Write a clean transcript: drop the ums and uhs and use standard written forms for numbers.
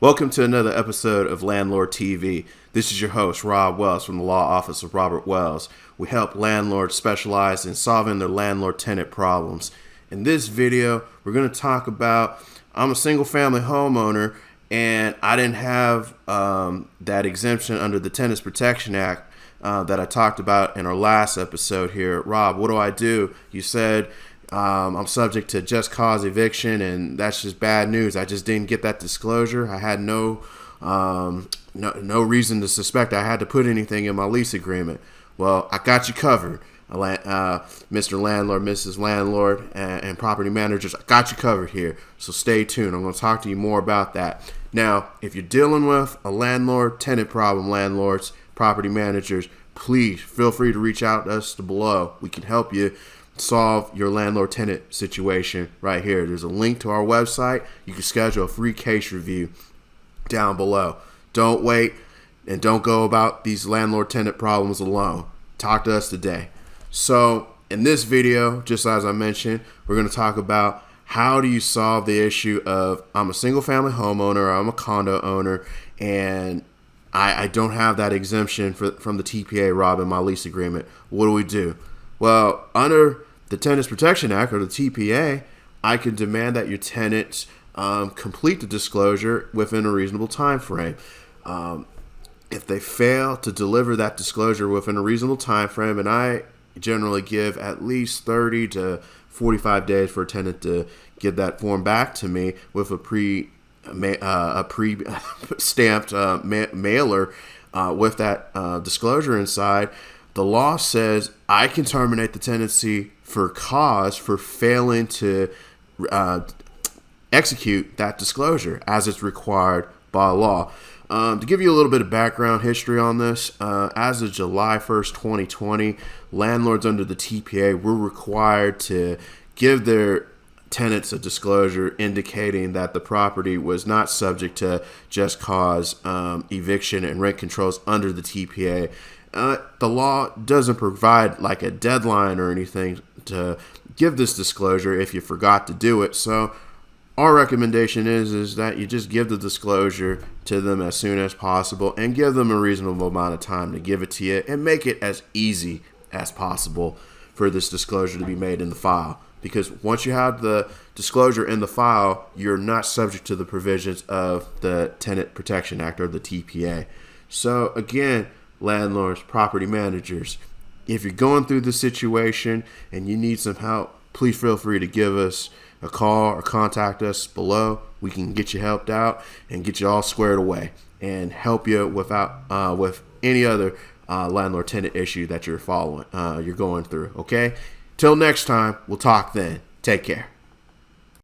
Welcome to another episode of Landlord TV. This is your host, Rob Wells from the Law Office of Robert Wells. We help landlords specialize in solving their landlord-tenant problems. In this video, we're going to talk about, I'm a single-family homeowner and I didn't have that exemption under the Tenant Protection Act that I talked about in our last episode here. Rob, what do I do? You said I'm subject to just cause eviction, and that's just bad news. I just didn't get that disclosure. I had no reason to suspect I had to put anything in my lease agreement. Well, I got you covered, Mr. Landlord, Mrs. Landlord, and property managers. I got you covered here, so stay tuned. I'm going to talk to you more about that. Now, if you're dealing with a landlord-tenant problem, landlords, property managers, please feel free to reach out to us below. We can help you solve your landlord-tenant situation right here. There's a link to our website. You can schedule a free case review down below. Don't wait and don't go about these landlord-tenant problems alone. Talk to us today. So in this video, just as I mentioned, we're going to talk about how do you solve the issue of I'm a single-family homeowner, I'm a condo owner, and I don't have that exemption from the TPA, Rob, in my lease agreement. What do we do? Well, under the Tenant Protection Act, or the TPA, I can demand that your tenants complete the disclosure within a reasonable time frame. If they fail to deliver that disclosure within a reasonable time frame, and I generally give at least 30 to 45 days for a tenant to get that form back to me with a pre-stamped mailer with that disclosure inside, the law says I can terminate the tenancy for cause for failing to execute that disclosure as it's required by law. To give you a little bit of background history on this, as of July 1st, 2020, landlords under the TPA were required to give their tenants a disclosure indicating that the property was not subject to just cause eviction and rent controls under the TPA. The law doesn't provide like a deadline or anything to give this disclosure if you forgot to do it. So our recommendation is that you just give the disclosure to them as soon as possible and give them a reasonable amount of time to give it to you and make it as easy as possible for this disclosure to be made in the file. Because once you have the disclosure in the file, you're not subject to the provisions of the Tenant Protection Act, or the TPA. So again, landlords, property managers, if you're going through the situation and you need some help, please feel free to give us a call or contact us below. We can get you helped out and get you all squared away and help you with any other landlord-tenant issue that you're going through. Okay? Till next time, we'll talk then. Take care.